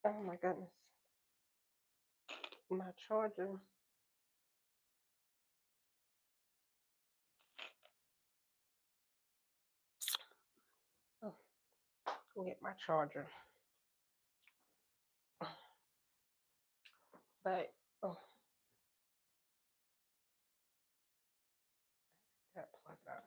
Oh my goodness. My charger. Oh, go get my charger. But oh, that plugged up.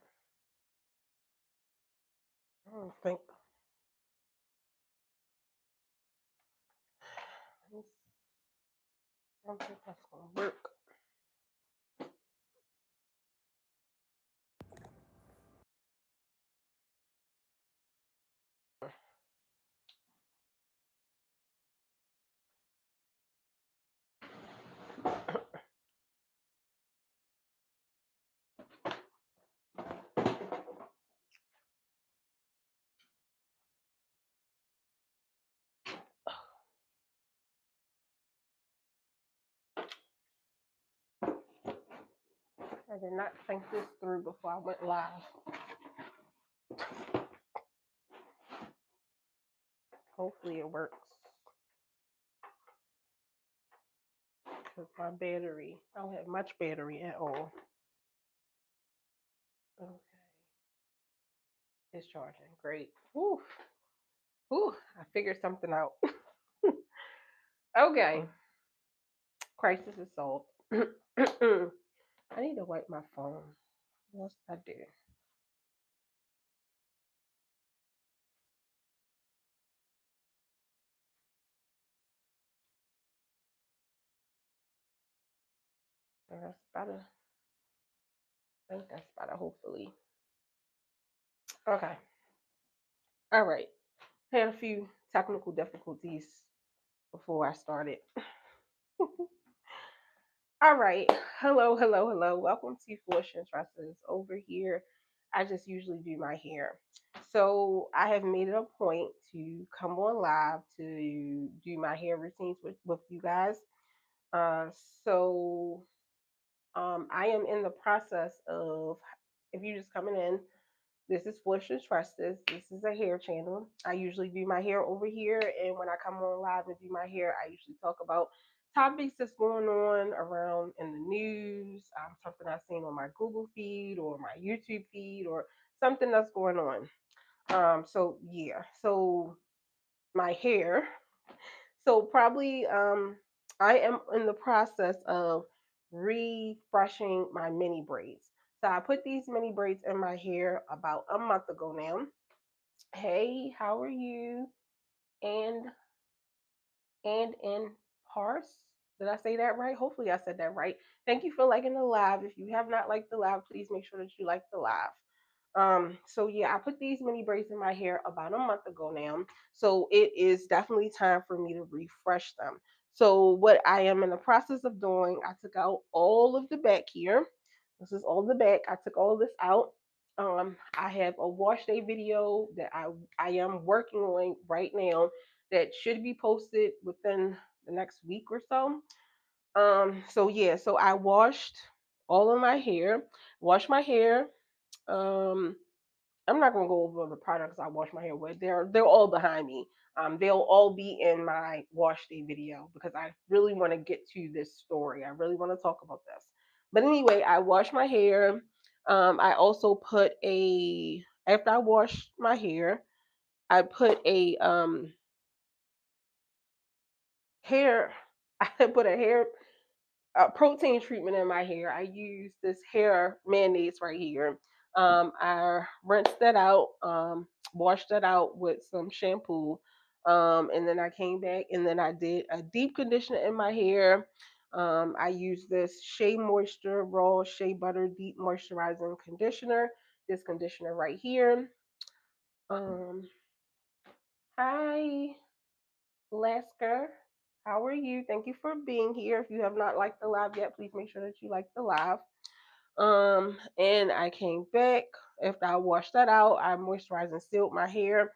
I don't think that's gonna work. I did not think this through before I went live. Hopefully it works. Because my battery, I don't have much battery at all. Okay, it's charging. Great. Whew. Whew. I figured something out. Okay. Crisis is solved. I need to wipe my phone. Yes, I do. That's better. I think that's better, hopefully. Okay. All right. Had a few technical difficulties before I started. All right. Hello, hello, hello. Welcome to Fortune Dresses. Over here, I just usually do my hair. So I have made it a point to come on live to do my hair routines with you guys. Uh, so I am in the process of, if you're just coming in, this is Fortune Dresses. This is a hair channel. I usually do my hair over here, and when I come on live and do my hair, I usually talk about topics that's going on around in the news, something I've seen on my Google feed or my YouTube feed, or something that's going on. So yeah, so my hair. So probably I am in the process of refreshing my mini braids. So I put these mini braids in my hair about a month ago now. Hey, how are you? And in parse. Did I say that right? Hopefully I said that right. Thank you for liking the live. If you have not liked the live, please make sure that you like the live. So yeah, I put these mini braids in my hair about a month ago now. So it is definitely time for me to refresh them. So what I am in the process of doing, I took out all of the back here. This is all the back. I took all this out. I have a wash day video that I am working on right now that should be posted within the next week or so. So yeah, so I washed all of my hair, washed my hair. Um, I'm not gonna go over the products I wash my hair with. They're all behind me. They'll all be in my wash day video because I really want to get to this story. I really want to talk about this. But anyway, I wash my hair. I also put a after I wash my hair, I put a hair. I put a protein treatment in my hair. I use this hair mayonnaise right here. I rinsed that out, washed that out with some shampoo, and then I came back and then I did a deep conditioner in my hair. I used this Shea Moisture Raw Shea Butter Deep Moisturizing Conditioner. This conditioner right here. Um, Hi, Lasker. How are you? Thank you for being here. If you have not liked the live yet, please make sure that you like the live. And I came back after I washed that out. I moisturized and sealed my hair.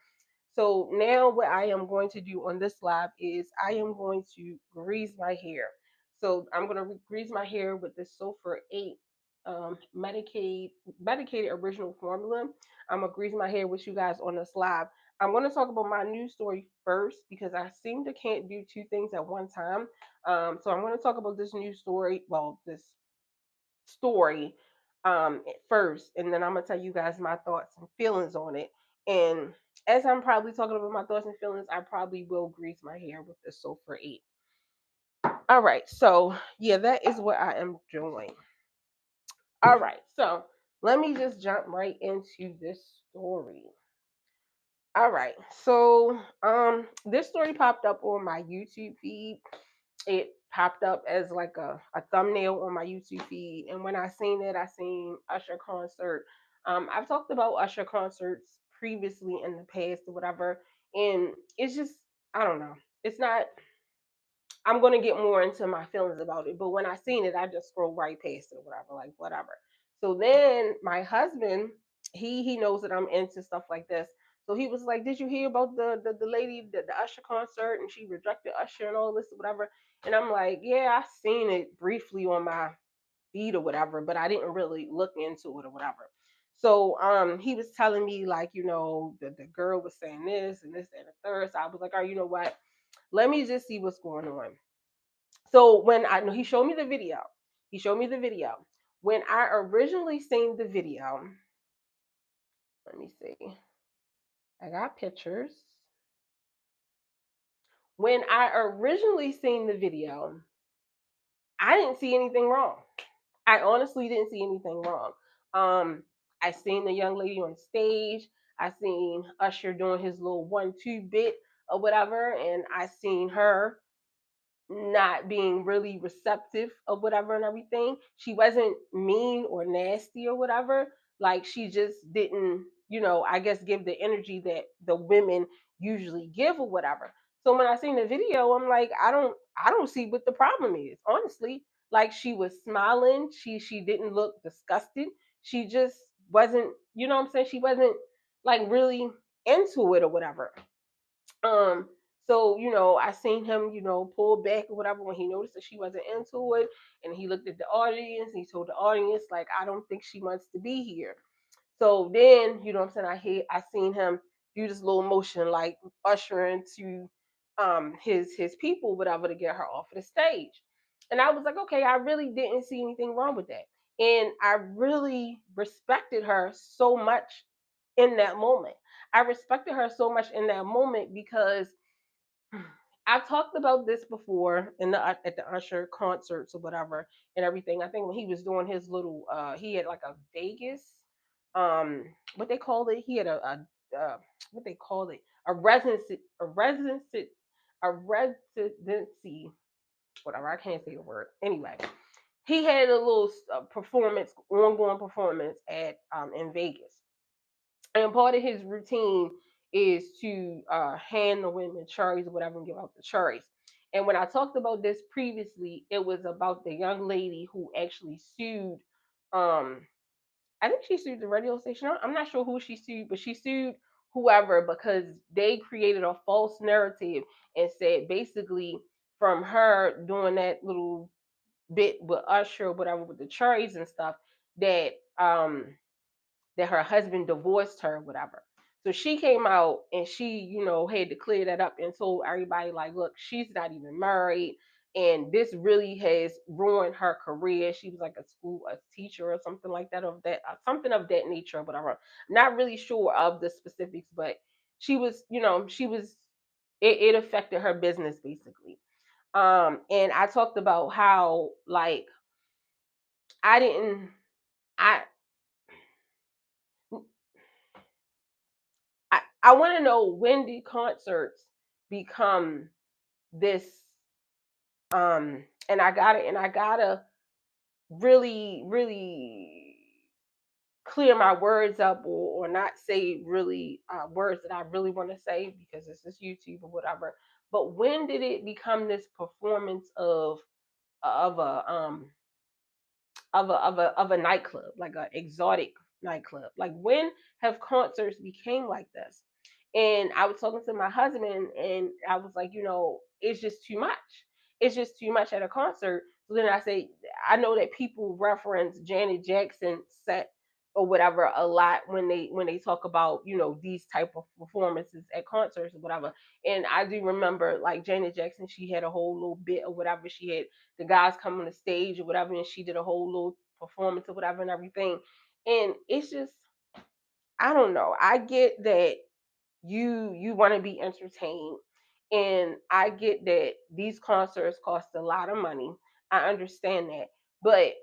So now what I am going to do on this live is I am going to grease my hair. So I'm going to grease my hair with this Sulfur 8 medicated original formula. I'm gonna grease my hair with you guys on this live. I'm going to talk about my news story first because I seem to can't do two things at one time. So I'm going to talk about this news story, well, this story first, and then I'm going to tell you guys my thoughts and feelings on it. And as I'm probably talking about my thoughts and feelings, I probably will grease my hair with the Sulfur 8. All right, so yeah, that is what I am doing. All right, so let me just jump right into this story. All right, so this story popped up on my YouTube feed. It popped up as like a thumbnail on my YouTube feed, and when I seen it, I seen Usher concert. I've talked about Usher concerts previously in the past or whatever, and it's just I don't know. It's not I'm gonna get more into my feelings about it. But when I seen it, I just scrolled right past it or whatever, like whatever. So then my husband, he knows that I'm into stuff like this. So he was like, "Did you hear about the lady, the Usher concert, and she rejected Usher and all this or whatever?" And I'm like, "Yeah, I seen it briefly on my feed or whatever, but I didn't really look into it or whatever." So he was telling me like, the girl was saying this and this and the third. So I was like, "Oh, you know what? Let me just see what's going on." So when I know he showed me the video, he showed me the video. When I originally seen the video, let me see. I got pictures. When I originally seen the video, I didn't see anything wrong. I honestly didn't see anything wrong. I seen the young lady on stage. I seen Usher doing his little 1-2 bit or whatever, and I seen her not being really receptive of whatever and everything. She wasn't mean or nasty or whatever. Like she just didn't, I guess give the energy that the women usually give or whatever. So when I seen the video, I'm like, I don't see what the problem is. Honestly, like she was smiling, she didn't look disgusted. She just wasn't, what I'm saying? She wasn't like really into it or whatever. Um, so I seen him, pull back or whatever when he noticed that she wasn't into it, and he looked at the audience. And he told the audience like, "I don't think she wants to be here." So then, what I'm saying, I seen him do this little motion like ushering to his people, whatever, to get her off of the stage. And I was like, okay, I really didn't see anything wrong with that. And I really respected her so much in that moment. I respected her so much in that moment because I've talked about this before in the at the Usher concerts or whatever and everything. I think when he was doing his little, he had like a Vegas, what they call it. He had what they call it, a residency, whatever. I can't say the word. Anyway, he had a little performance, ongoing performance at in Vegas, and part of his routine is to hand the women cherries or whatever and give out the cherries. And when I talked about this previously, it was about the young lady who actually sued. Um, I think she sued the radio station. I'm not sure who she sued, but she sued whoever because they created a false narrative and said basically from her doing that little bit with Usher or whatever with the cherries and stuff that that her husband divorced her, whatever. So she came out and she, had to clear that up and told everybody, like, look, she's not even married. And this really has ruined her career. She was like a teacher or something like that, of that, something of that nature, whatever. Not really sure of the specifics, but she was, it affected her business basically. And I talked about how, like, I didn't, I, I want to know, when did concerts become this and I gotta really clear my words up, or not say really words that I really want to say because this is YouTube or whatever. But when did it become this performance of a of a nightclub, like a exotic nightclub? Like, when have concerts became like this? And I was talking to my husband, and I was like, it's just too much. It's just too much at a concert. So then I say, I know that people reference Janet Jackson set or whatever a lot when they talk about these type of performances at concerts or whatever. And I do remember like Janet Jackson, she had a whole little bit or whatever. She had the guys come on the stage or whatever, and she did a whole little performance or whatever and everything. And it's just, I don't know. I get that you want to be entertained, and I get that these concerts cost a lot of money. I understand that, but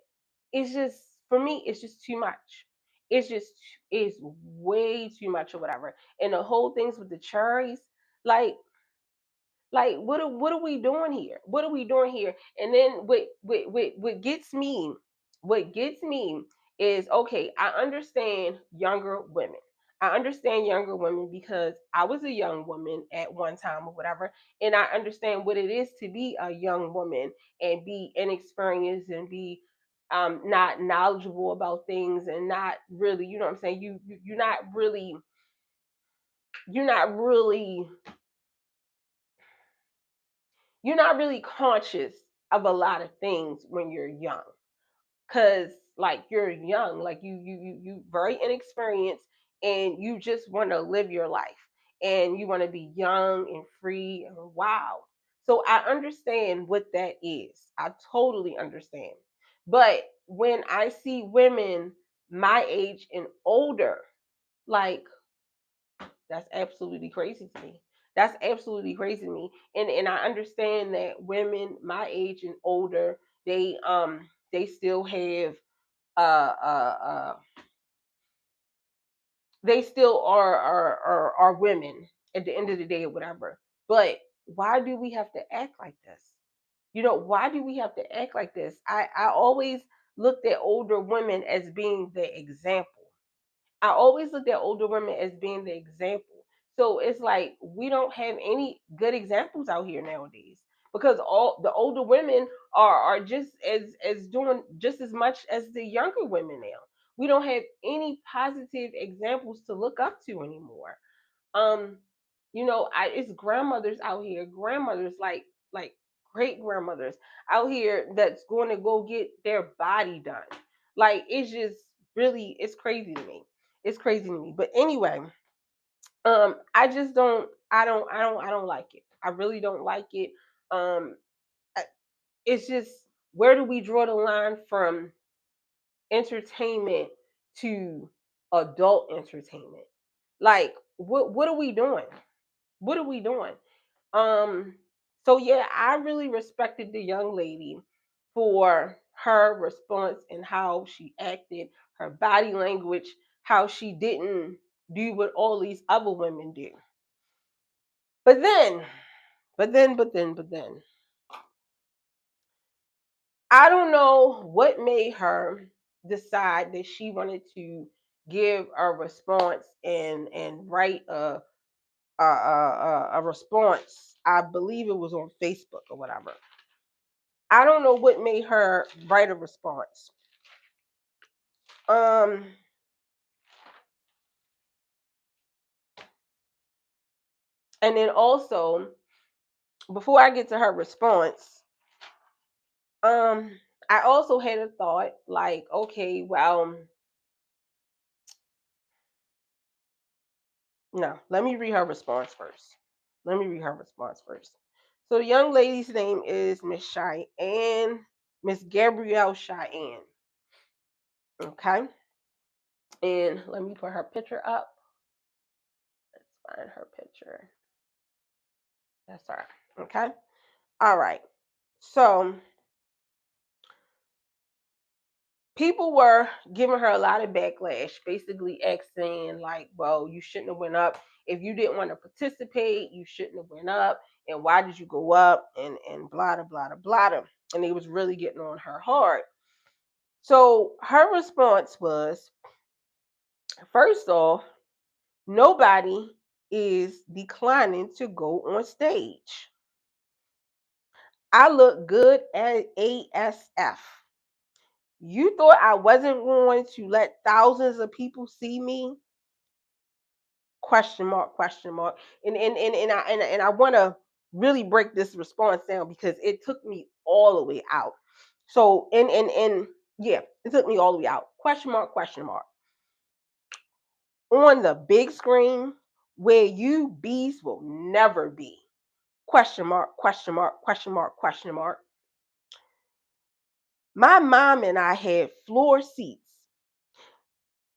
it's just, for me, it's just too much. It's just, it's way too much or whatever. And the whole things with the cherries, like what are we doing here? What are we doing here? And then what gets me is, okay, I understand younger women. I understand younger women because I was a young woman at one time or whatever, and I understand what it is to be a young woman and be inexperienced and be not knowledgeable about things, and not really, you know what I'm saying, you're not really you're not really conscious of a lot of things when you're young, because like you're young, like you very inexperienced, and you just want to live your life, and you want to be young and free and wild. So I understand what that is. I totally understand. But when I see women my age and older, like, that's absolutely crazy to me. That's absolutely crazy to me. And I understand that women my age and older, they still have uh they still are women at the end of the day or whatever. But why do we have to act like this? Why do we have to act like this? I always looked at older women as being the example. I always looked at older women as being the example. So it's like we don't have any good examples out here nowadays, because all the older women are just as doing just as much as the younger women now. We don't have any positive examples to look up to anymore. Um, it's grandmothers out here, grandmothers like great grandmothers out here that's going to go get their body done. Like, it's just really, it's crazy to me. It's crazy to me. But anyway, I just don't like it. I really don't like it. Um, it's just, where do we draw the line from entertainment to adult entertainment? Like, what are we doing? What are we doing? Um, so yeah, I really respected the young lady for her response and how she acted, her body language, how she didn't do what all these other women do. But then, but then, I don't know what made her decide that she wanted to give a response and write a response. I believe it was on Facebook or whatever. I don't know what made her write a response. Um, and then also, before I get to her response, um, I also had a thought like, okay, well, no, let me read her response first. Let me read her response first. So the young lady's name is Miss Cheyenne, Miss Gabrielle Cheyenne. Okay, and let me put her picture up. Let's find her picture. That's her. Okay. All right. So people were giving her a lot of backlash, basically asking like, well, you shouldn't have went up. If you didn't want to participate, you shouldn't have went up. And why did you go up? And blah blah blah blah blah. And it was really getting on her hard. So her response was, first off, nobody is declining to go on stage. I look good at ASF. You thought I wasn't going to let thousands of people see me? Question mark, question mark. And I want to really break this response down because it took me all the way out. So and yeah, it took me all the way out. Question mark, question mark. on the big screen where you bees will never be. Question mark, question mark, question mark, question mark. My mom and I had floor seats.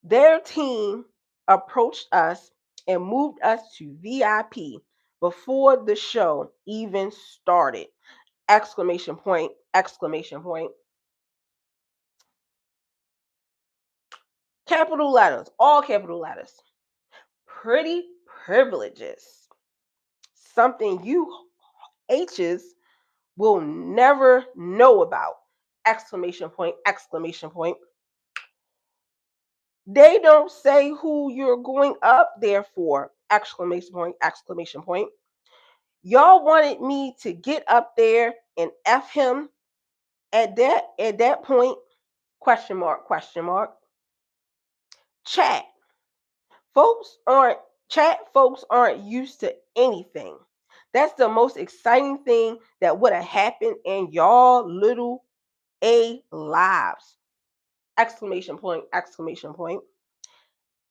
Their team approached us and moved us to VIP before the show even started. Exclamation point, exclamation point. Capital letters, all capital letters. Pretty privileges. Something you H's will never know about. Exclamation point, exclamation point. They don't say who you're going up there for. Exclamation point, exclamation point. Y'all wanted me to get up there and F him at that point. Question mark, question mark. Chat. Folks aren't used to anything. That's the most exciting thing that would have happened in y'all little A lives. Exclamation point, exclamation point.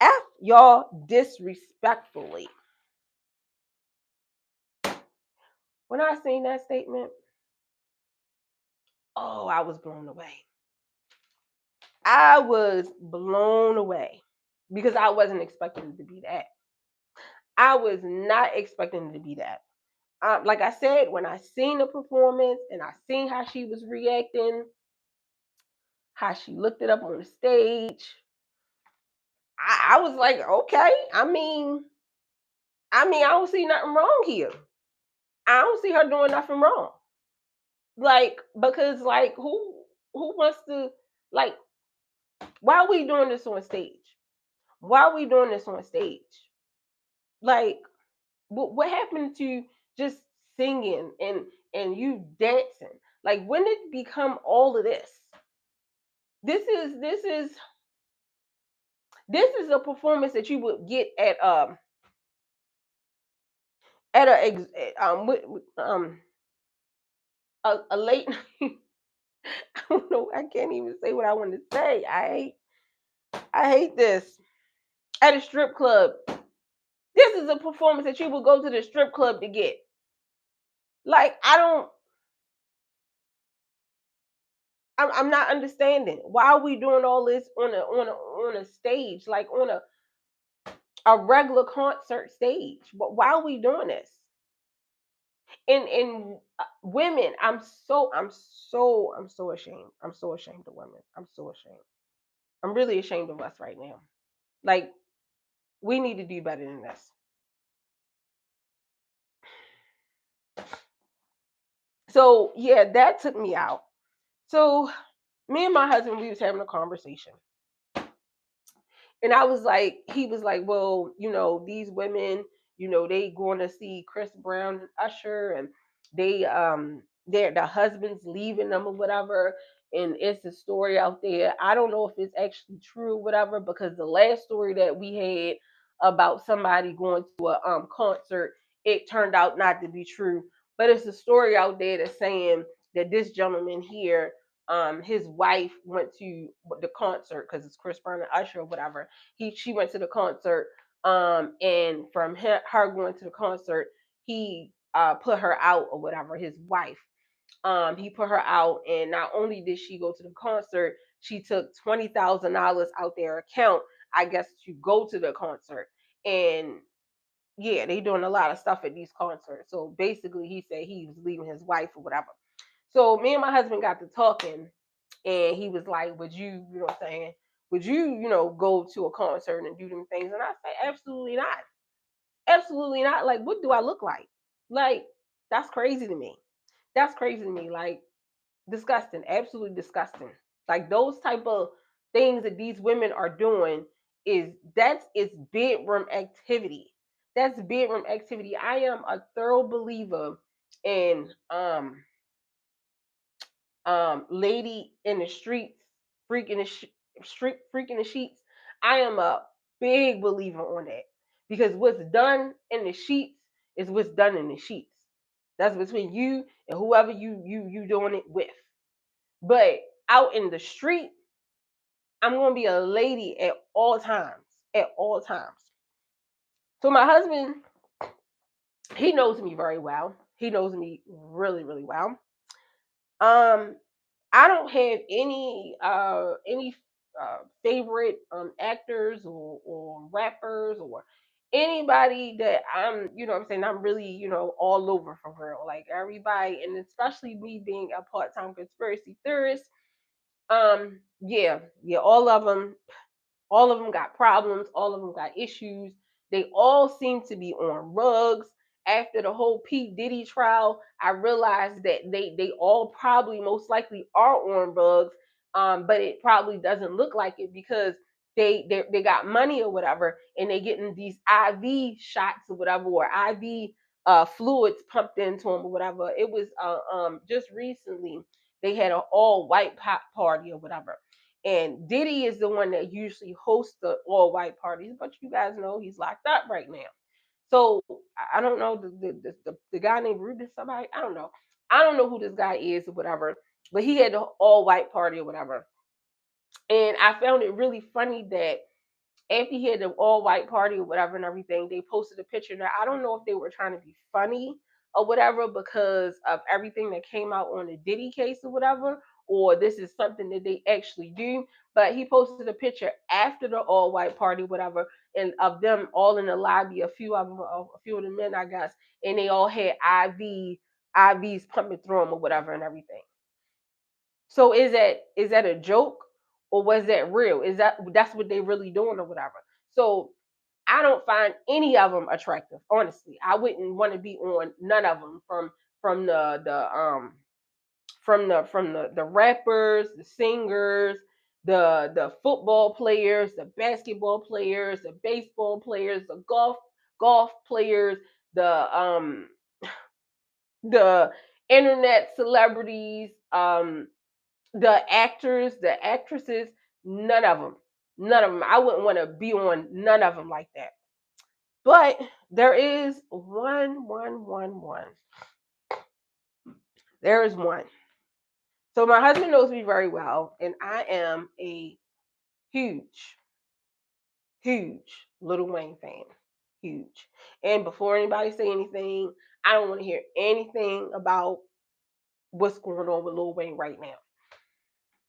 F y'all disrespectfully. When I seen that statement, oh, I was blown away. I was blown away because I wasn't expecting it to be that. I was not expecting it to be that. Like I said, when I seen the performance and I seen how she was reacting, how she looked it up on the stage, I was like, okay. I don't see nothing wrong here. I don't see her doing nothing wrong. Like, because like who wants to, like, why are we doing this on stage? Why are we doing this on stage? Like, what happened to just singing and you dancing? Like, when did it become all of this? This is a performance that you would get at a late I don't know, I can't even say what I want to say. I hate this. At a strip club. This is a performance that you would go to the strip club to get. Like, I'm not understanding. Why are we doing all this on a stage, like on a regular concert stage? But why are we doing this? And women, I'm so ashamed. I'm so ashamed of women. I'm so ashamed. I'm really ashamed of us right now. Like, we need to do better than this. So yeah, that took me out. So me and my husband, we was having a conversation. And I was like, he was like, well, these women, they going to see Chris Brown and Usher, and they're the husbands leaving them or whatever. And it's a story out there. I don't know if it's actually true or whatever, because the last story that we had about somebody going to a concert, it turned out not to be true. But it's a story out there that's saying that this gentleman here, his wife went to the concert because it's Chris Brown and Usher or whatever. She went to the concert, and from her going to the concert, he put her out or whatever. His wife, he put her out, and not only did she go to the concert, she took $20,000 out their account, I guess, to go to the concert. And yeah, they doing a lot of stuff at these concerts. So basically, he said he was leaving his wife or whatever. So me and my husband got to talking, and he was like, would you know what I'm saying? Would you, go to a concert and do them things? And I said, absolutely not. Absolutely not. Like, what do I look like? Like, that's crazy to me. That's crazy to me. Like, disgusting. Absolutely disgusting. Like, those type of things that these women are doing is bedroom activity. That's bedroom activity. I am a thorough believer in lady in the streets, freak in the street, freak in the sheets. I am a big believer on that, because what's done in the sheets is what's done in the sheets. That's between you and whoever you doing it with. But out in the street, I'm gonna be a lady at all times. at all times. So my husband, he knows me very well. He knows me really, really well. Um, I don't have any favorite actors or rappers or anybody that I'm, what I'm saying, I'm really, all over for real. Like everybody, and especially me being a part-time conspiracy theorist. Yeah, all of them got problems. All of them got issues. They all seem to be on rugs. After the whole P Diddy trial, I realized that they all probably most likely are on rugs, but it probably doesn't look like it because they got money or whatever, and they getting these IV shots or whatever, or IV fluids pumped into them or whatever. It was just recently they had an all white pop party or whatever, and Diddy is the one that usually hosts the all white parties, but you guys know he's locked up right now. So I don't know the guy named Ruben somebody. I don't know. I don't know who this guy is or whatever. But he had the all white party or whatever. And I found it really funny that after he had the all white party or whatever and everything, they posted a picture. Now I don't know if they were trying to be funny or whatever because of everything that came out on the Diddy case or whatever, or this is something that they actually do. But he posted a picture after the all white party, whatever, and of them all in the lobby, a few of them, a few of the men, I guess, and they all had IVs pumping through them or whatever and everything. So is that a joke or was that real? That's what they really doing or whatever? So I don't find any of them attractive. Honestly, I wouldn't want to be on none of them from the rappers, the singers, the football players, the basketball players, the baseball players, the golf players, the internet celebrities, the actors, the actresses, none of them. None of them. I wouldn't want to be on none of them like that. But there is one. There is one. So my husband knows me very well, and I am a huge, huge Little Wayne fan. Huge. And before anybody say anything, I don't want to hear anything about what's going on with Lil Wayne right now.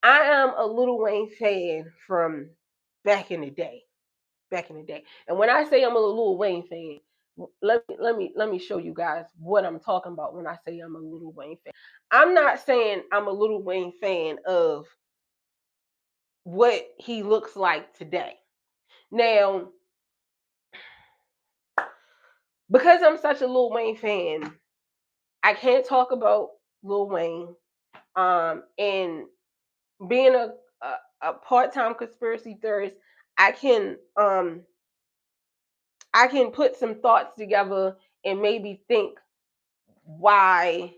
I am a Little Wayne fan from back in the day. Back in the day. And when I say I'm a Lil Wayne fan, let me show you guys what I'm talking about when I say I'm a Lil Wayne fan. I'm not saying I'm a Lil Wayne fan of what he looks like today. Now, because I'm such a Lil Wayne fan, I can't talk about Lil Wayne. And being a part-time conspiracy theorist, I can um I can put some thoughts together and maybe think why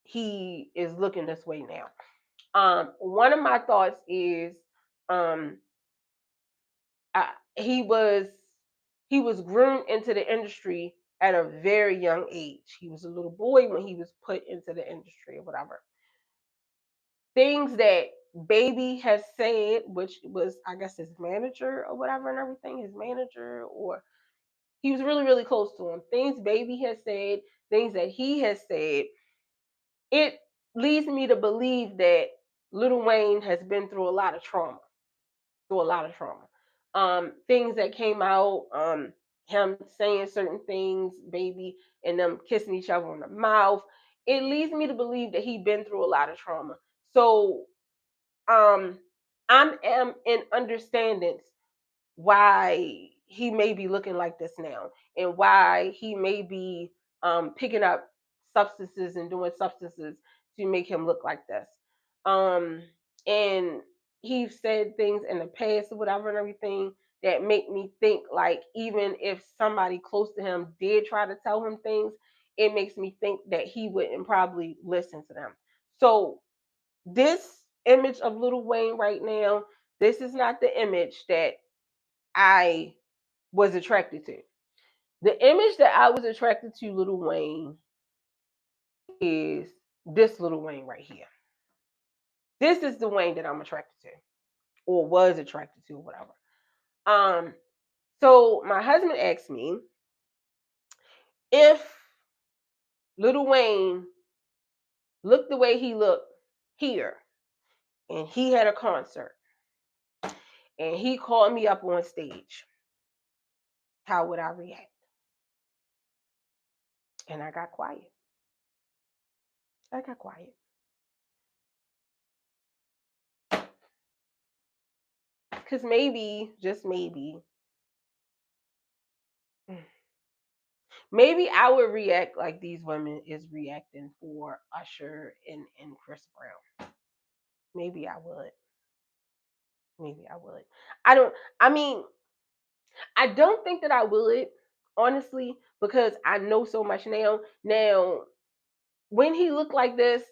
he is looking this way now. One of my thoughts is um, he was groomed into the industry at a very young age. He was a little boy when he was put into the industry or whatever. Things that Baby has said, which was I guess his manager or whatever and everything, his manager or he was really really close to him. Things Baby has said, things that he has said, it leads me to believe that Little Wayne has been through a lot of trauma, through a lot of trauma. Things that came out, him saying certain things, Baby, and them kissing each other on the mouth. It leads me to believe that he been through a lot of trauma. So, um, I am in understanding why he may be looking like this now and why he may be picking up substances and doing substances to make him look like this. Um, and he said things in the past or whatever and everything that make me think like even if somebody close to him did try to tell him things, it makes me think that he wouldn't probably listen to them. So this image of Little Wayne right now, this is not the image that I was attracted to. The image that I was attracted to Little Wayne is this Little Wayne right here. This is the Wayne that I'm attracted to, or was attracted to, whatever. Um, So my husband asked me if Little Wayne looked the way he looked here, and he had a concert, and he called me up on stage, how would I react? And I got quiet. I got quiet. Because maybe, just maybe I would react like these women is reacting for Usher and Chris Brown. Maybe I would. Maybe I would. I don't, I mean, I don't think that I would, honestly, because I know so much now. Now, when he looked like this,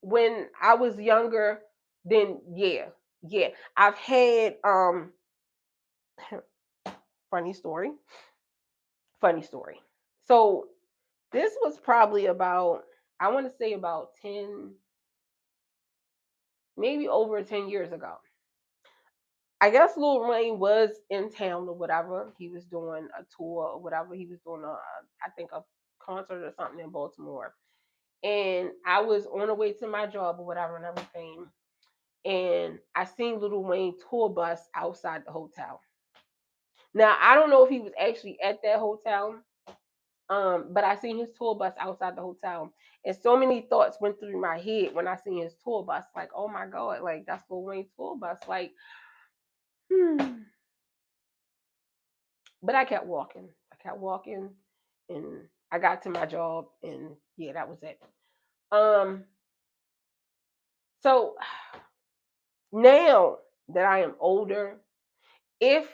when I was younger, then yeah, yeah. I've had funny story. Funny story. So this was probably about, I want to say about 10, maybe over 10 years ago. I guess Lil Wayne was in town or whatever. He was doing a tour or whatever. He was doing I think a concert or something in Baltimore. And I was on the way to my job or whatever and everything. And I seen Lil Wayne tour bus outside the hotel. Now I don't know if he was actually at that hotel, but I seen his tour bus outside the hotel, and so many thoughts went through my head when I seen his tour bus. Like, oh my god, like that's Lil Wayne's tour bus. Like, hmm. But I kept walking. I kept walking, and I got to my job, and yeah, that was it. Um, so now that I am older, if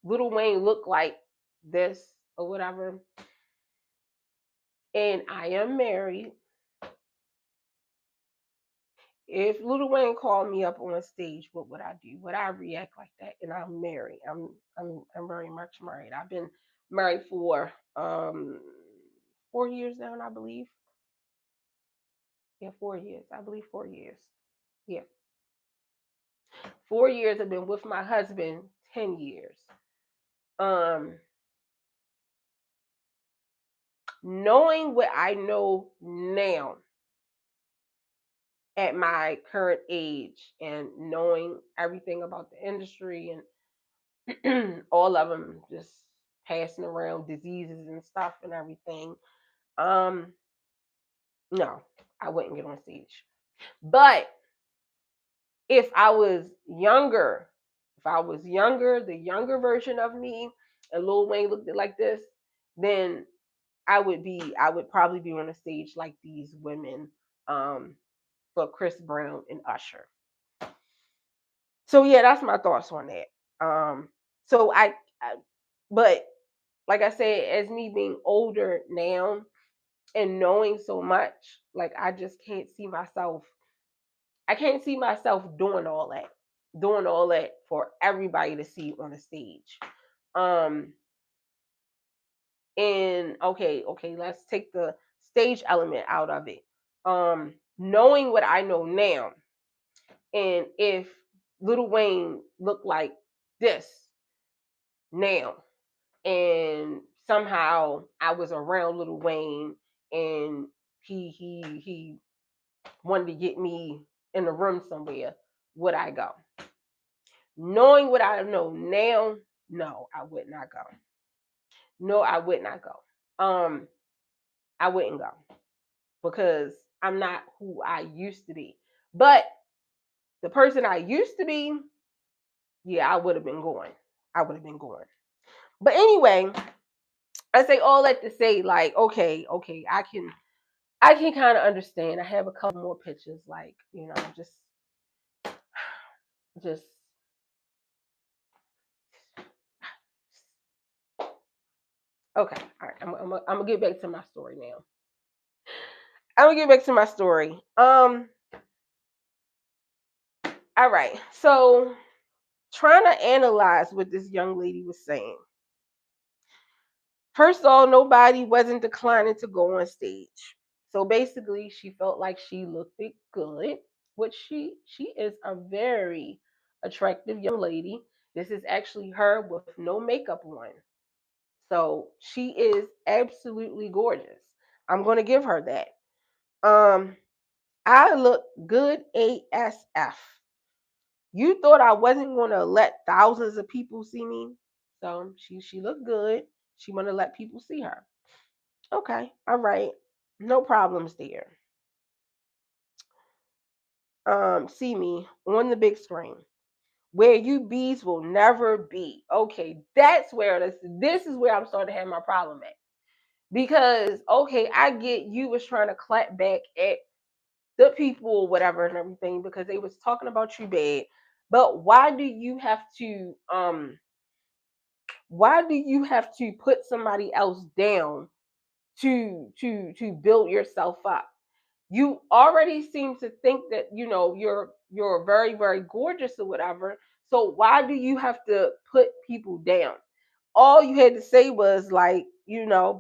Little Wayne looked like this or whatever, and I am married, if Little Wayne called me up on stage, what would I do? Would I react like that? And I'm married. I'm very much married. I've been married for 4 years now, I believe. Yeah, 4 years. I believe 4 years. Yeah, 4 years. I've been with my husband 10 years. Um, Knowing what I know now at my current age, and knowing everything about the industry and all of them just passing around diseases and stuff and everything, um, no, I wouldn't get on stage. But if I was younger, if I was younger, the younger version of me, and Lil Wayne looked like this, then I would probably be on a stage like these women, um, for Chris Brown and Usher. So yeah, that's my thoughts on that. So I but like I said, as me being older now and knowing so much, like I just can't see myself. I can't see myself doing all that for everybody to see on the stage. Um, and okay, let's take the stage element out of it. Knowing what I know now, and if Little Wayne looked like this now, and somehow I was around Little Wayne, and he wanted to get me in a room somewhere, would I go? Knowing what I know now, no, I would not go. No, I would not go. I wouldn't go because I'm not who I used to be. But the person I used to be, yeah, I would have been going. I would have been going. But anyway, I say all that to say, like, okay, I can kind of understand. I have a couple more pictures, like, just okay. All right, I'm gonna get back to my story now. I'm gonna get back to my story. All right. So trying to analyze what this young lady was saying. First of all, nobody wasn't declining to go on stage. So basically, she felt like she looked good, which she is a very attractive young lady. This is actually her with no makeup on. So she is absolutely gorgeous. I'm going to give her that. Um, I look good ASF. You thought I wasn't going to let thousands of people see me. So she looked good. She want to let people see her. Okay, all right, no problems there. See me on the big screen where you bees will never be. Okay, that's where this is where I'm starting to have my problem at. Because okay, I get you was trying to clap back at the people or whatever and everything because they was talking about you bad. But why do you have to put somebody else down to build yourself up? You already seem to think that you're very very gorgeous or whatever. So why do you have to put people down? All you had to say was like,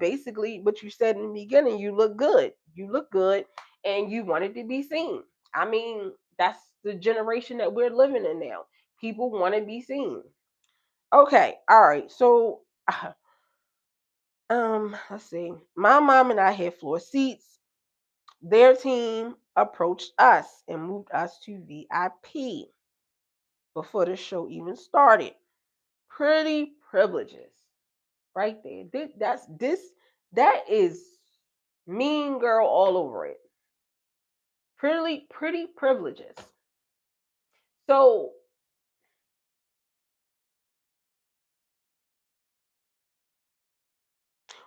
basically what you said in the beginning. You look good. You look good, and you wanted to be seen. I mean, that's the generation that we're living in now. People want to be seen. Okay, all right. So, let's see. My mom and I had floor seats. Their team approached us and moved us to VIP before the show even started. Pretty privileges, right there. That is mean girl all over it. Pretty privileges. So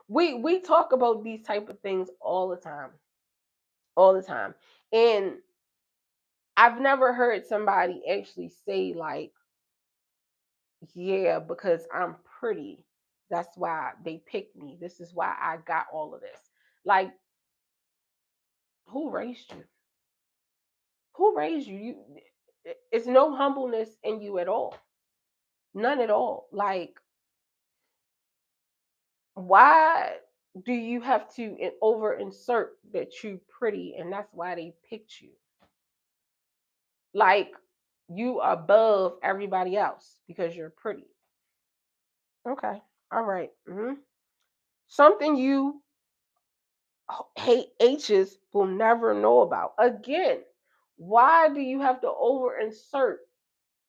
we talk about these type of things all the time, and I've never heard somebody actually say like, yeah, because I'm pretty. That's why they picked me. This is why I got all of this. Like, who raised you? Who raised you? It's no humbleness in you at all. None at all. Like, why do you have to over insert that you pretty and that's why they picked you? Like, you above everybody else because you're pretty. Okay. All right. Something you hate H's will never know about. Again, why do you have to over insert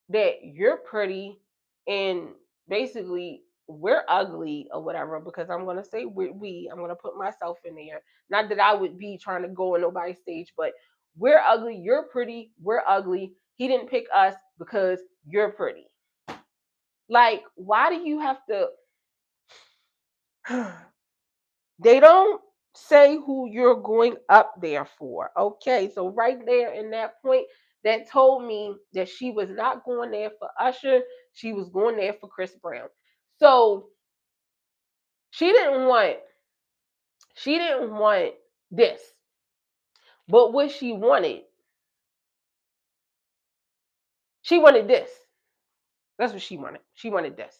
that you're pretty and basically we're ugly or whatever? Because I'm gonna say I'm gonna put myself in there. Not that I would be trying to go on nobody's stage, but we're ugly, you're pretty, we're ugly. He didn't pick us because you're pretty. Like, why do you have to they don't say who you're going up there for. Okay, so right there in that point, that told me that she was not going there for Usher. She was going there for Chris Brown. So she didn't want she didn't want this. But what she wanted this. That's what she wanted. She wanted this.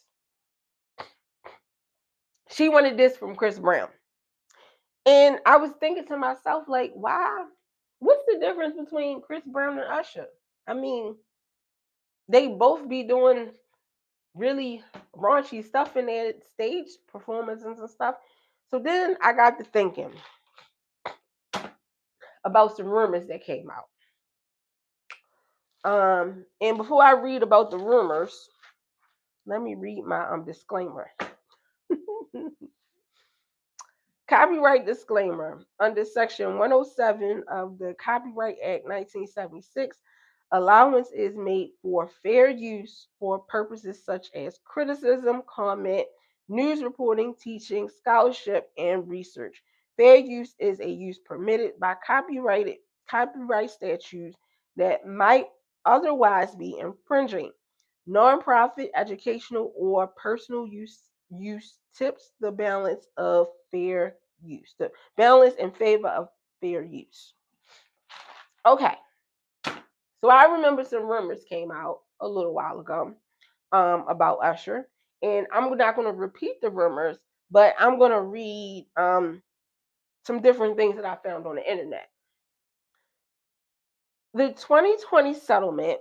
She wanted this from Chris Brown. And I was thinking to myself, like, why? What's the difference between Chris Brown and Usher? I mean, they both be doing really raunchy stuff in their stage performances and stuff. So then I got to thinking about some rumors that came out. And before I read about the rumors, let me read my disclaimer. Copyright disclaimer. Under Section 107 of the Copyright Act 1976, allowance is made for fair use for purposes such as criticism, comment, news reporting, teaching, scholarship, and research. Fair use is a use permitted by copyright statutes that might otherwise be infringing. Nonprofit, educational, or personal use tips the balance of fair use. The balance in favor of fair use. Okay, so I remember some rumors came out a little while ago about Usher, and I'm not going to repeat the rumors, but I'm going to read some different things that I found on the internet. The 2020 settlement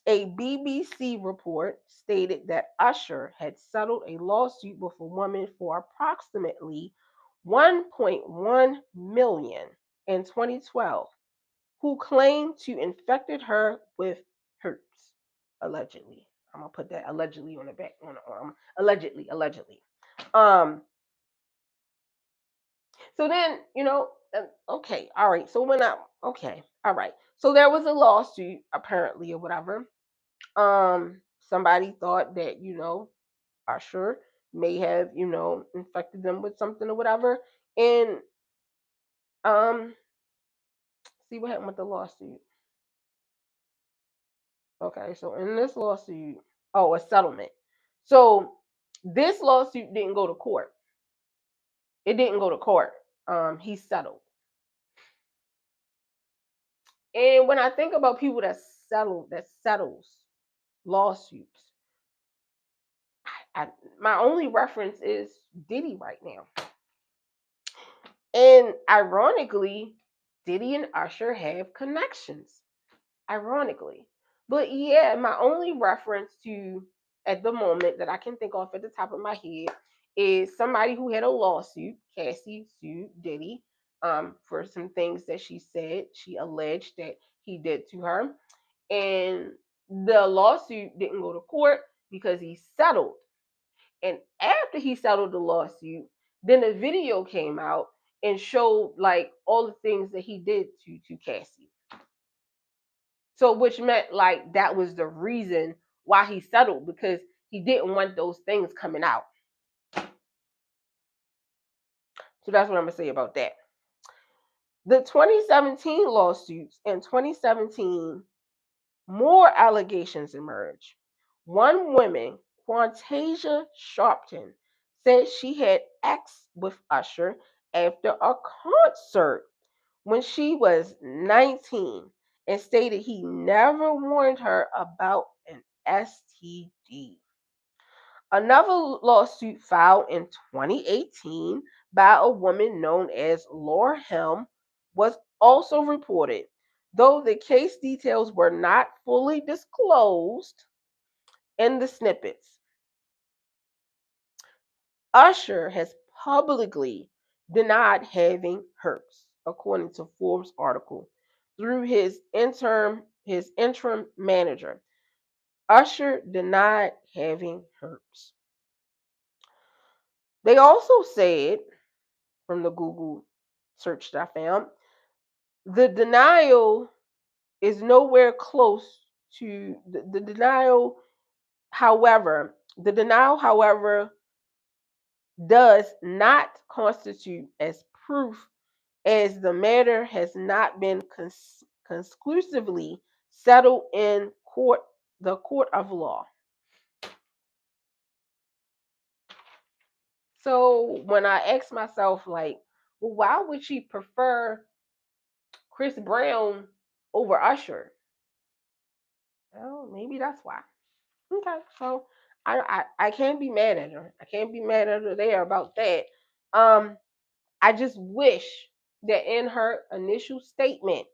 A BBC report stated that Usher had settled a lawsuit with a woman for approximately 1.1 million in 2012, who claimed to infected her with herpes, allegedly. I'm gonna put that allegedly on the back on the arm. Allegedly. Um. So then, okay, all right. So when I okay, all right. So there was a lawsuit apparently or whatever. Somebody thought that Usher may have infected them with something or whatever, and um, see what happened with the lawsuit. Okay, so in this lawsuit, oh, a settlement. So this lawsuit didn't go to court. It didn't go to court. He settled. And when I think about people that settles lawsuits, I, my only reference is Diddy right now. And ironically, Diddy and Usher have connections. Ironically. But yeah, my only reference to at the moment that I can think of at the top of my head is somebody who had a lawsuit. Cassie sued Diddy for some things that she said, she alleged that he did to her. And the lawsuit didn't go to court because he settled. And after he settled the lawsuit, then a video came out and showed like all the things that he did to Cassie. So which meant like that was the reason why he settled, because he didn't want those things coming out. So that's what I'm gonna say about that. The 2017 lawsuits in 2017, more allegations emerged. One woman, Quantasia Sharpton, said she had sex with Usher after a concert when she was 19, and stated he never warned her about an STD. Another lawsuit filed in 2018 by a woman known as Laura Helm was also reported, though the case details were not fully disclosed in the snippets. Usher has publicly denied having herpes, according to Forbes article, through his interim manager. Usher denied having herpes. They also said, from the Google search that I found, the denial is nowhere close to the denial. However, does not constitute as proof, as the matter has not been conclusively settled in the court of law. So when I ask myself, like, well, why would she prefer Chris Brown over Usher? Well, maybe that's why. Okay, so I can't be mad at her. I can't be mad at her there about that. Um, I just wish that in her initial statement,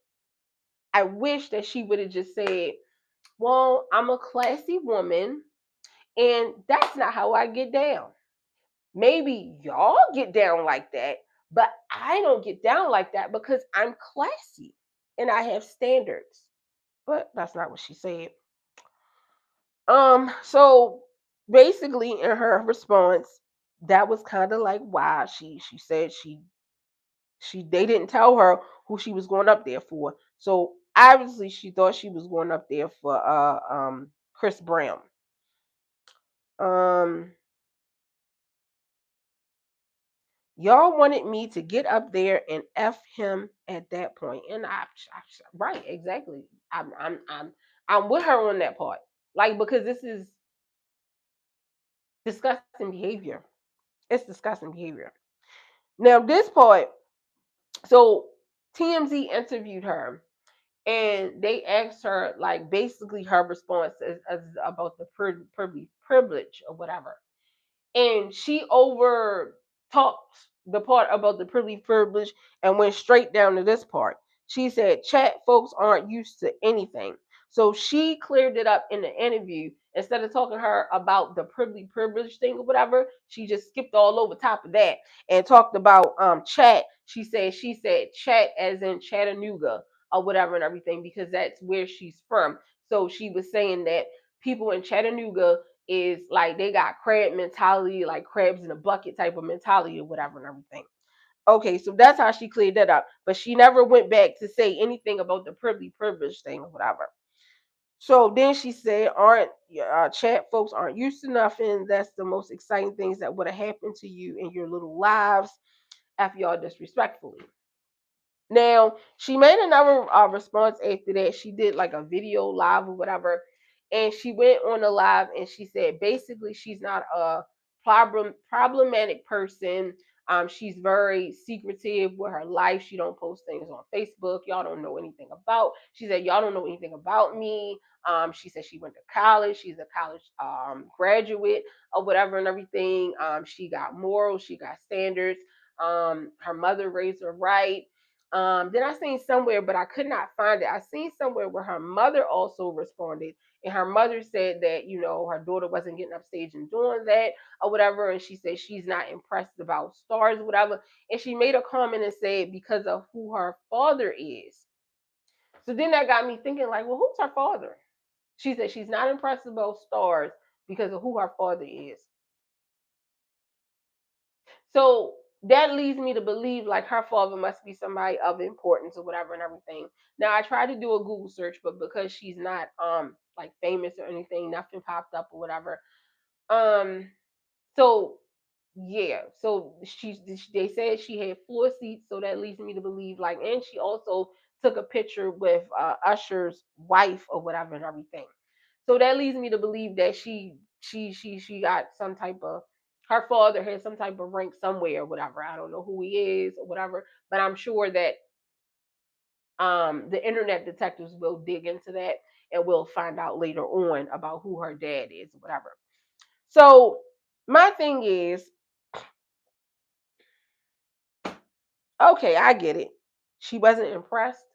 I wish that she would have just said, "Well, I'm a classy woman, and that's not how I get down. Maybe y'all get down like that, but I don't get down like that because I'm classy and I have standards." But that's not what she said. So basically in her response, that was kind of like why she said she they didn't tell her who she was going up there for. So obviously she thought she was going up there for Chris Brown. Um Y'all wanted me to get up there and F him at that point. And right, exactly. I'm with her on that part. Like, because this is disgusting behavior. It's disgusting behavior. Now this part, so TMZ interviewed her and they asked her like basically her response is about the privilege or whatever. And she over talked the part about the privilege and went straight down to this part. She said, "Chat folks aren't used to anything. So she cleared it up in the interview. Instead of talking to her about the privilege thing or whatever, she just skipped all over top of that and talked about chat. She said chat as in Chattanooga or whatever and everything, because that's where she's from. So she was saying that people in Chattanooga is like they got crab mentality, like crabs in a bucket type of mentality or whatever and everything. Okay, so that's how she cleared that up. But she never went back to say anything about the privilege thing or whatever. So then she said, "Aren't chat folks aren't used to nothing? That's the most exciting things that would have happened to you in your little lives after y'all disrespectfully." Now she made another response after that. She did like a video live or whatever, and she went on the live and she said basically she's not a problematic person. She's very secretive with her life. She don't post things on Facebook. Y'all don't know anything about. She said y'all don't know anything about me. She said she went to college. She's a college graduate or whatever and everything. She got morals. She got standards. Her mother raised her right. Then I seen somewhere, but I could not find it. I seen somewhere where her mother also responded, and her mother said that her daughter wasn't getting up stage and doing that or whatever, and she said she's not impressed about stars or whatever, and she made a comment and said because of who her father is. So then that got me thinking, like, well, who's her father? She said she's not impressed about stars because of who her father is. So that leads me to believe like her father must be somebody of importance or whatever and everything. Now I tried to do a Google search, but because she's not like famous or anything, nothing popped up or whatever. Um so yeah, so they said she had floor seats, so that leads me to believe like, and she also took a picture with Usher's wife or whatever and everything. So that leads me to believe that she got some type of, her father has some type of rank somewhere or whatever. I don't know who he is or whatever, but I'm sure that the internet detectives will dig into that and we'll find out later on about who her dad is or whatever. So my thing is, okay, I get it. She wasn't impressed.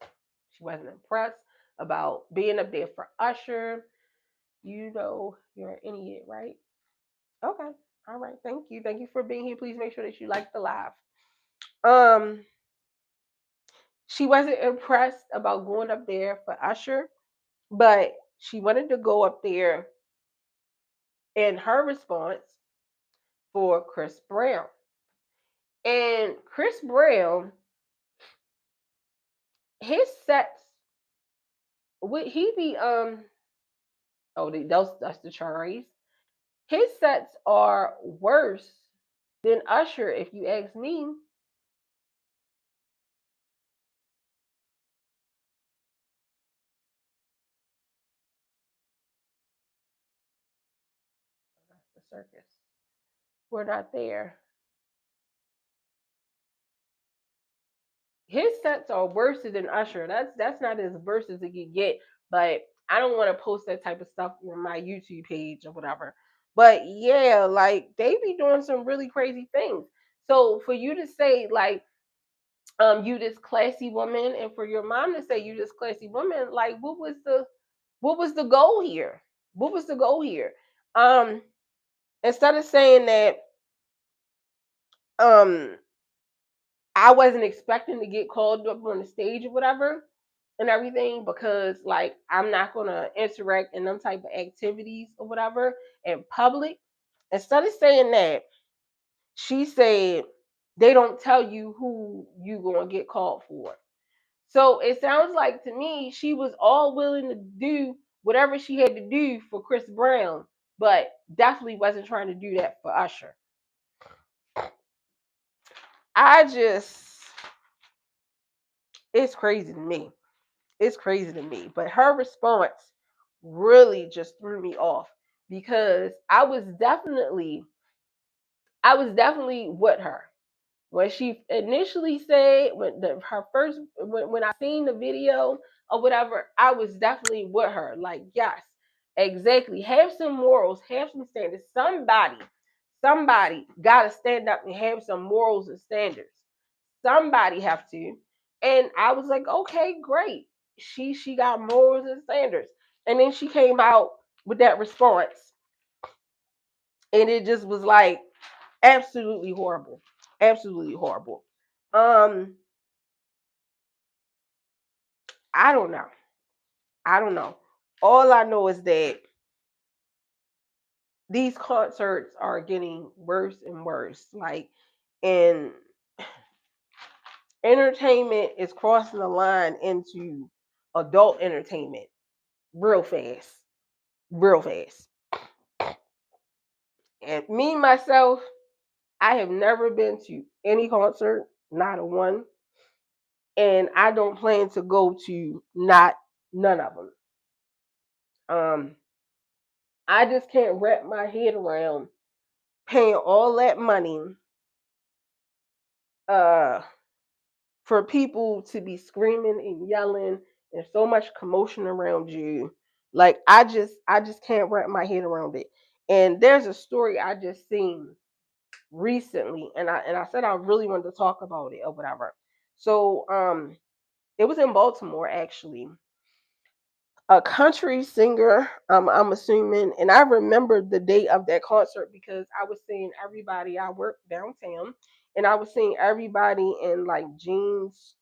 She wasn't impressed about being up there for Usher. You're an idiot, right? Okay. All right. Thank you. Thank you for being here. Please make sure that you like the live. Um, she wasn't impressed about going up there for Usher, but she wanted to go up there in her response for Chris Brown. And Chris Brown, his sets, would he be oh, those that's the cherries. His sets are worse than Usher, if you ask me. That's the circus. We're not there. His sets are worse than Usher. That's not as worse as it can get. But I don't want to post that type of stuff on my YouTube page or whatever. But yeah, like they be doing some really crazy things. So for you to say like you this classy woman, and for your mom to say you this classy woman, like what was the goal here? What was the goal here? Um Instead of saying that um I wasn't expecting to get called up on the stage or whatever and everything, because like I'm not gonna interact in them type of activities or whatever in public. Instead of saying that, she said they don't tell you who you gonna get called for. So it sounds like to me she was all willing to do whatever she had to do for Chris Brown, but definitely wasn't trying to do that for Usher. I just, it's crazy to me. It's crazy to me. But her response really just threw me off because I was definitely with her. When she initially said her first when I seen the video or whatever, I was definitely with her. Like, yes, exactly. Have some morals, have some standards. Somebody gotta stand up and have some morals and standards. Somebody have to. And I was like, okay, great. She got morals and standards. And then she came out with that response, and it just was like absolutely horrible, absolutely horrible. Um, I don't know. I don't know. All I know is that these concerts are getting worse and worse. Like, and entertainment is crossing the line into adult entertainment real fast, real fast. And me myself, I have never been to any concert, not a one, and I don't plan to go to not none of them. Um, I just can't wrap my head around paying all that money uh for people to be screaming and yelling and so much commotion around you. Like I just can't wrap my head around it. And there's a story I just seen recently, and I said I really wanted to talk about it or whatever. So it was in Baltimore actually. A country singer, I'm assuming, and I remember the day of that concert because I was seeing everybody. I worked downtown, and I was seeing everybody in like jeans,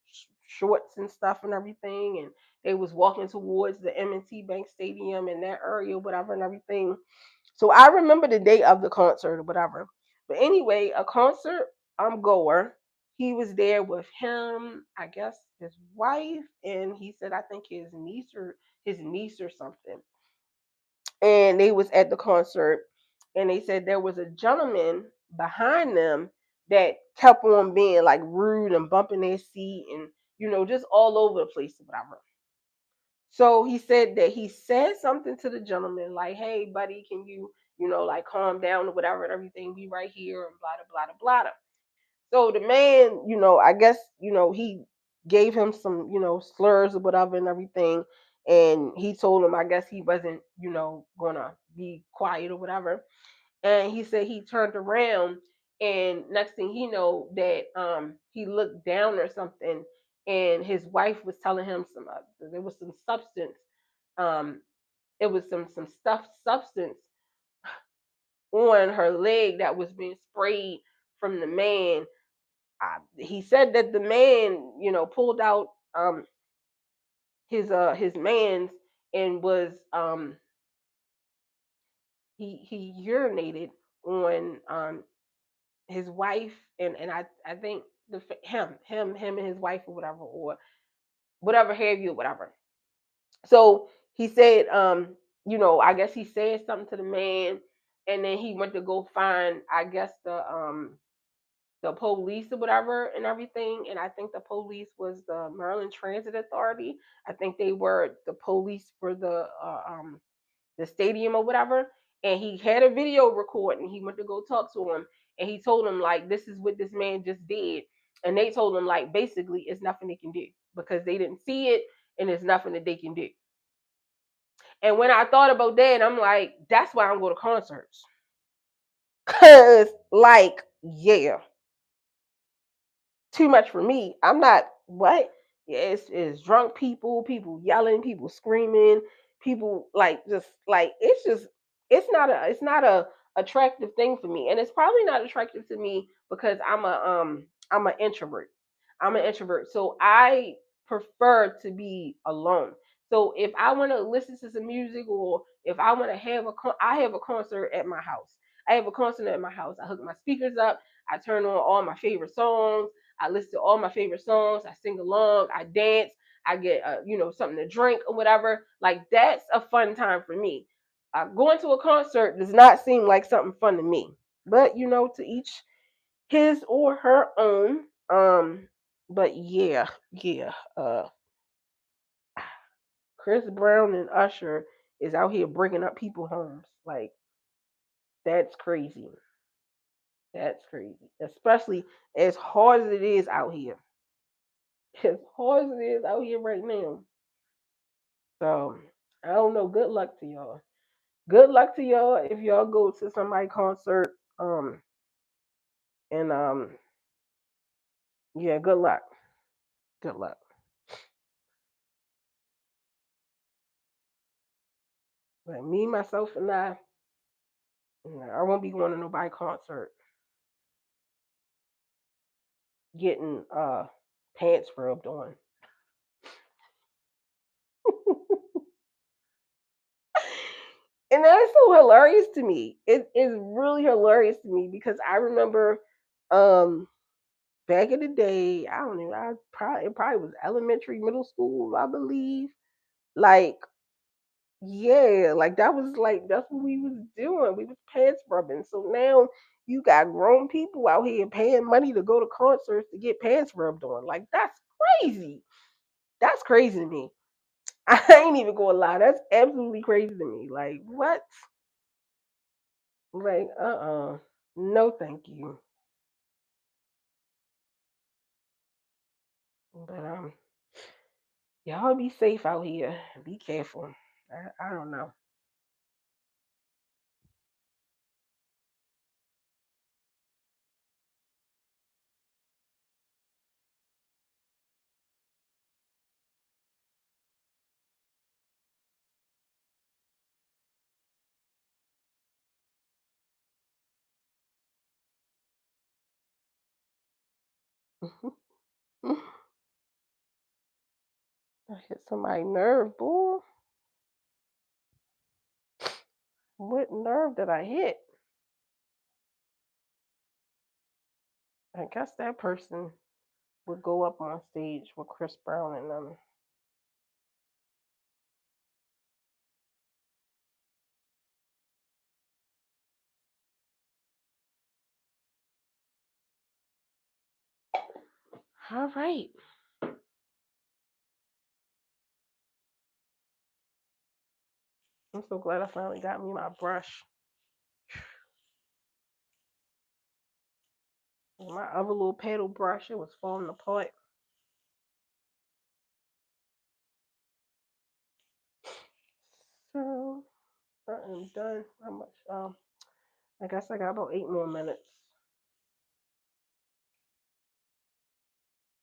shorts, and stuff, and everything, and they was walking towards the M&T Bank Stadium in that area, whatever, and everything. So I remember the day of the concert or whatever. But anyway, a concert goer. He was there with him, I guess his wife, and he said I think his niece or something. And they was at the concert, and they said there was a gentleman behind them that kept on being like rude and bumping their seat and just all over the place or whatever. So he said that he said something to the gentleman like, "Hey, buddy, can you like calm down or whatever and everything? Be right here and blah blah blah blah blah." So the man, I guess he gave him some slurs or whatever and everything, and he told him I guess he wasn't gonna be quiet or whatever. And he said he turned around, and next thing he know that he looked down or something, and his wife was telling him there was some substance, um it was some stuffed substance on her leg that was being sprayed from the man. He said that the man pulled out his man's, and was he urinated on his wife, and I think him and his wife or whatever have you, whatever. So he said, I guess he said something to the man, and then he went to go find, I guess, the police or whatever and everything. And I think the police was the Maryland Transit Authority. I think they were the police for the stadium or whatever. And he had a video recording. He went to go talk to him, and he told him like, "This is what this man just did." And they told him like, basically, it's nothing they can do because they didn't see it, and there's nothing that they can do. And when I thought about that, I'm like, that's why I'm going to concerts. Cause like, yeah, too much for me. I'm not what? Yeah, it's drunk people yelling, people screaming, people like just like it's not a attractive thing for me. And it's probably not attractive to me because I'm an introvert. I'm an introvert. So I prefer to be alone. So if I want to listen to some music, or if I want to I have a concert at my house. I have a concert at my house. I hook my speakers up. I turn on all my favorite songs. I listen to all my favorite songs. I sing along. I dance. I get something to drink or whatever. Like that's a fun time for me. Going to a concert does not seem like something fun to me. But to each his or her own. But yeah, yeah. Chris Brown and Usher is out here breaking up people's homes. Like that's crazy. That's crazy. Especially as hard as it is out here. As hard as it is out here right now. So I don't know. Good luck to y'all. Good luck to y'all if y'all go to somebody's concert. And yeah, good luck. Good luck. Like me, myself, and I won't be going to nobody concert getting pants rubbed on. And that's so hilarious to me. It is really hilarious to me because I remember um back in the day, I don't know, it probably was elementary, middle school, I believe. Like, yeah, like that was like that's what we was doing. We was pants rubbing. So now you got grown people out here paying money to go to concerts to get pants rubbed on. Like that's crazy. That's crazy to me. I ain't even gonna lie. That's absolutely crazy to me. Like what? Like no, thank you. But y'all be safe out here. Be careful. I don't know. I hit somebody's nerve, boy. What nerve did I hit? I guess that person would go up on stage with Chris Brown and them. All right. I'm so glad I finally got me my brush. My other little paddle brush, it was falling apart. So I am done. How much? I guess I got about 8 more minutes.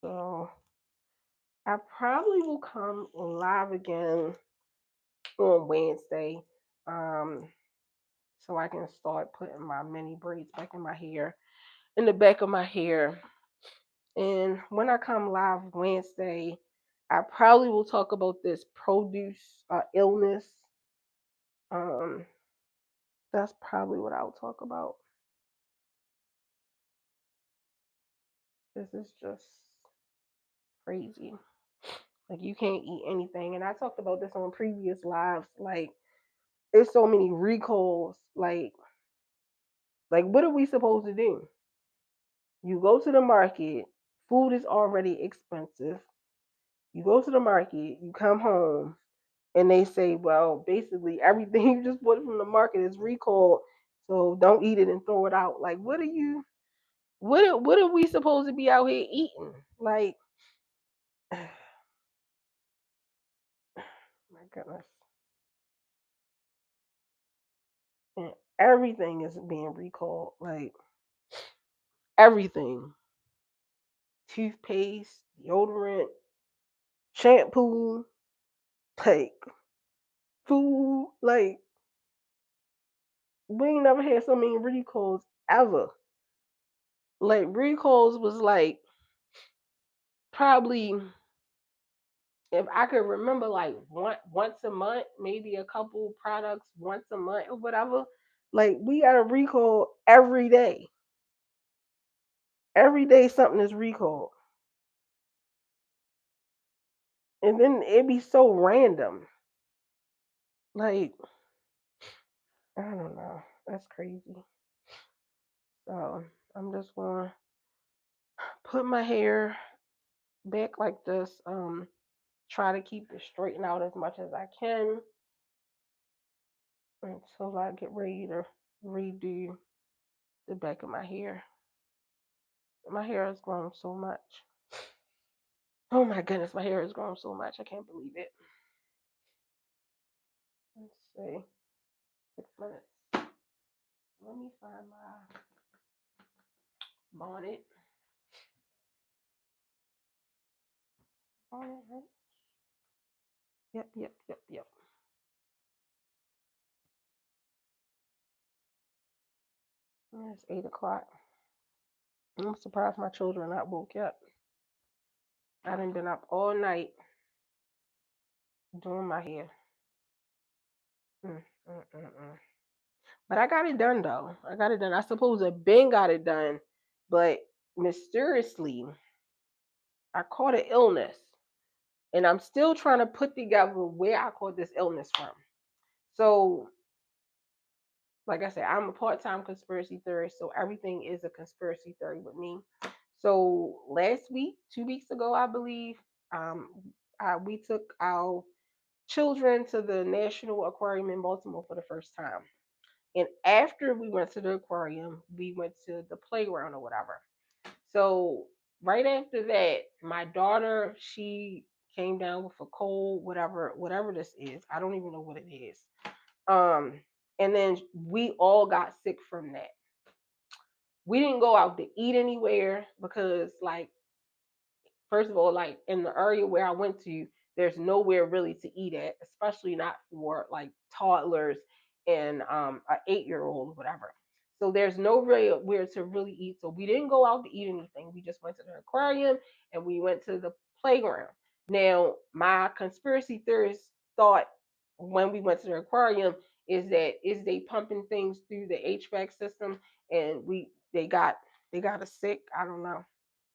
So I probably will come live again on Wednesday. Um, so I can start putting my mini braids back in my hair, in the back of my hair. And when I come live Wednesday, I probably will talk about this produce illness. Um, that's probably what I'll talk about. This is just crazy. Like you can't eat anything. And I talked about this on previous lives. Like there's so many recalls. Like what are we supposed to do? You go to the market, food is already expensive. You go to the market, you come home, and they say, well, basically everything you just bought from the market is recalled, so don't eat it and throw it out. Like, what are we supposed to be out here eating? Like, my goodness, and everything is being recalled. Like everything, toothpaste, deodorant, shampoo, like food. Like we ain't never had so many recalls ever. Like recalls was like probably if I could remember like once a month, maybe a couple products once a month or whatever. Like we got a recall every day. Every day something is recalled. And then it be so random. Like, I don't know. That's crazy. So I'm just gonna put my hair back like this. Try to keep it straightened out as much as I can until I get ready to redo the back of my hair. My hair has grown so much. Oh my goodness, my hair has grown so much. I can't believe it. Let's see. 6 minutes. Let me find my bonnet. Bonnet, right? Yep, yep, yep, yep. It's 8 o'clock. I'm surprised my children not woke up. I done been up all night doing my hair. Mm, mm, mm, mm. But I got it done though. I got it done. I suppose a Ben got it done, but mysteriously I caught an illness, and I'm still trying to put together where I caught this illness from. So, like I said, I'm a part-time conspiracy theorist, so everything is a conspiracy theory with me. So last week, 2 weeks ago, I believe, um, we took our children to the National Aquarium in Baltimore for the first time. And after we went to the aquarium, we went to the playground or whatever. So right after that, my daughter, she came down with a cold, whatever this is. I don't even know what it is. Um, and then we all got sick from that. We didn't go out to eat anywhere because, like, first of all, like in the area where I went to, there's nowhere really to eat at, especially not for like toddlers and an 8 year old or whatever. So there's no real where to really eat. So we didn't go out to eat anything. We just went to the aquarium and we went to the playground. Now, my conspiracy theorist thought when we went to the aquarium is they pumping things through the HVAC system and they got us sick. I don't know.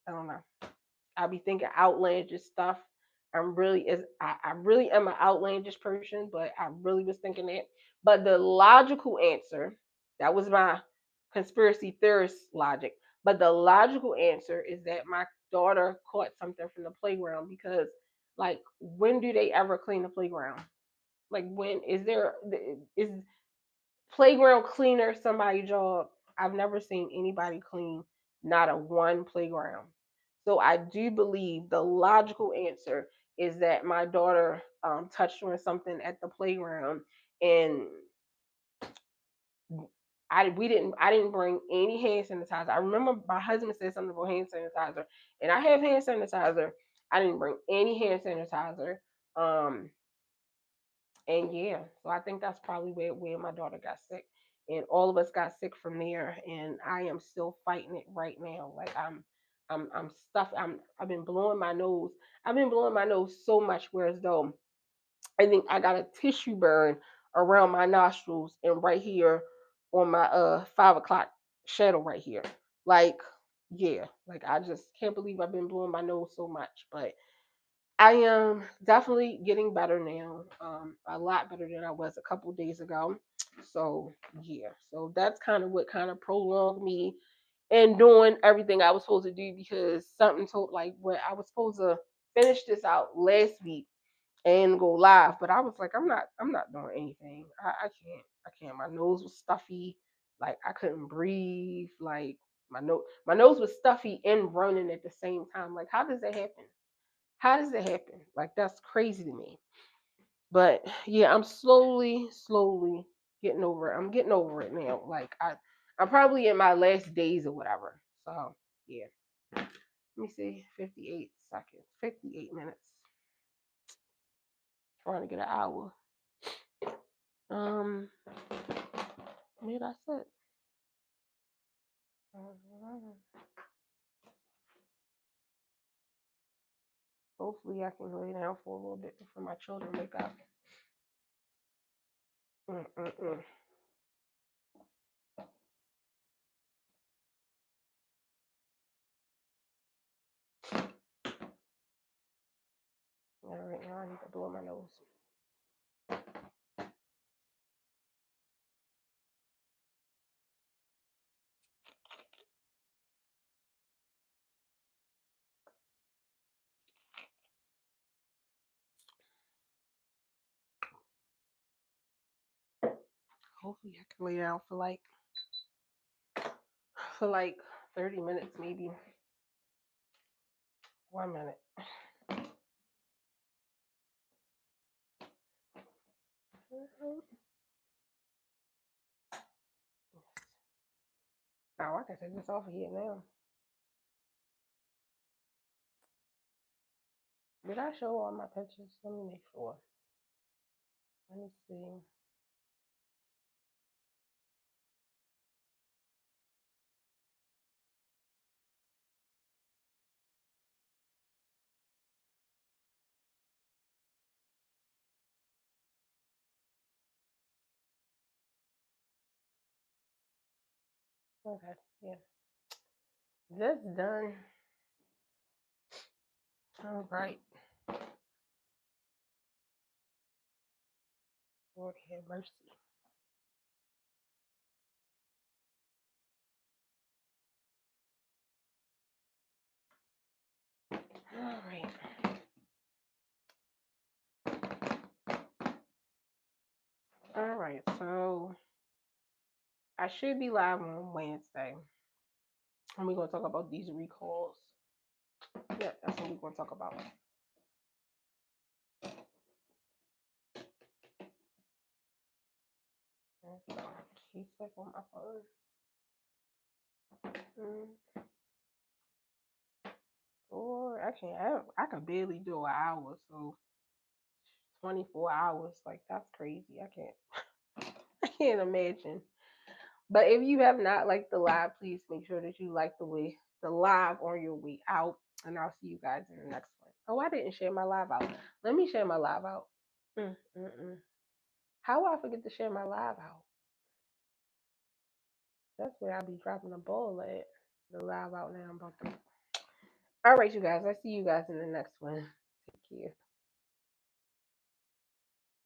I don't know. I be thinking outlandish stuff. I really am an outlandish person, but I really was thinking that. But the logical answer, that was my conspiracy theorist logic. But the logical answer is that my daughter caught something from the playground because, like, when do they ever clean the playground? Like, when is playground cleaner somebody's job? I've never seen anybody clean not a one playground. So I do believe the logical answer is that my daughter touched on something at the playground, and I didn't bring any hand sanitizer. I remember my husband said something about hand sanitizer, and I have hand sanitizer. I didn't bring any hand sanitizer. Um, and yeah, so I think that's probably where my daughter got sick. And all of us got sick from there. And I am still fighting it right now. Like I'm stuffed. I've been blowing my nose. I've been blowing my nose so much, whereas though I think I got a tissue burn around my nostrils and right here on my 5 o'clock shadow right here. Like, yeah, like I just can't believe I've been blowing my nose so much. But I am definitely getting better now. A lot better than I was a couple days ago. So yeah, so that's kind of what kind of prolonged me in doing everything I was supposed to do because something told like what I was supposed to finish this out last week and go live, but I was like, I'm not doing anything. I can't. My nose was stuffy, like I couldn't breathe. Like my nose was stuffy and running at the same time. Like how does that happen? How does it happen? Like that's crazy to me. But yeah, I'm slowly getting over it. I'm getting over it now. I'm probably in my last days or whatever. So yeah. Let me see. 58 seconds. 58 minutes. Trying to get an hour. Um yeah, that's it. Hopefully I can lay down for a little bit before my children wake up. Mm-mm-mm. All right, now I need to blow my nose. Hopefully I can lay down for like 30 minutes maybe. 1 minute. Mhm. Oh, I can take this off of here now. Did I show all my pictures? Let me make sure. Let me see. Okay, yeah, that's done. All right. Lord have mercy. All right. All right. So I should be live on Wednesday, and we're gonna talk about these recalls. Yeah, that's what we're gonna talk about. So, keep back on my phone. Or actually, I can barely do an hour, so 24 hours, like that's crazy. I can't, I can't imagine. But if you have not liked the live, please make sure that you like the live on your way out, and I'll see you guys in the next one. Oh, I didn't share my live out. Let me share my live out. Mm, mm, mm. How will I forget to share my live out? That's where I be dropping the ball at. The live out now. I'm about to. All right, you guys. I see you guys in the next one. Take care.